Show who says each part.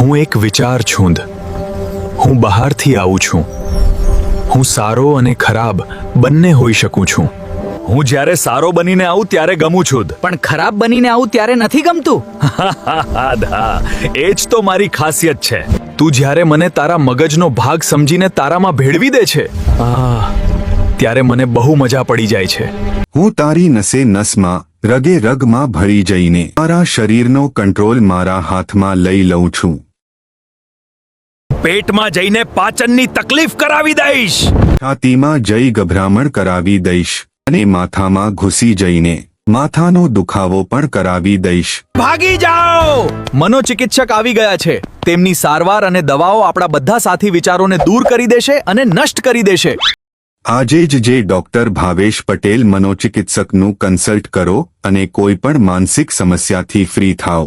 Speaker 1: હું એક વિચાર છું. હું બહારથી આવું છું. હું સારો અને ખરાબ બંને હોઈ શકું છું. હું જ્યારે સારો બનીને આવું ત્યારે ગમું છું.
Speaker 2: પણ ખરાબ બનીને આવું ત્યારે નથી ગમતું.
Speaker 1: એ જ તો મારી ખાસિયત છે. તું જ્યારે મને તારા મગજનો ભાગ સમજીને તારામાં ભેળવી દે છે, ત્યારે મને બહુ મજા પડી જાય છે.
Speaker 3: હું તારી નસે નસમાં રગે રગમાં ભળી જઈને મારા શરીરનો કંટ્રોલ મારા હાથમાં લઈ લઉં છું.
Speaker 1: પેટમાં જઈને પાચનની તકલીફ કરાવી દઈશ.
Speaker 3: છાતીમાં જઈ ગભરામણ કરાવી દઈશ અને માથામાં ઘૂસી જઈને માથાનો દુખાવો પણ કરાવી દઈશ.
Speaker 1: ભાગી જાઓ! મનોચિકિત્સક આવી ગયા છે. તેમની સારવાર અને દવાઓ આપણા બધા સાથી વિચારોને દૂર કરી દેશે અને નષ્ટ કરી દેશે.
Speaker 3: આજે જ જે ડોક્ટર ભાવેશ પટેલ મનોચિકિત્સકનું કન્સલ્ટ કરો અને કોઈ પણ માનસિક સમસ્યાથી ફ્રી થાઓ.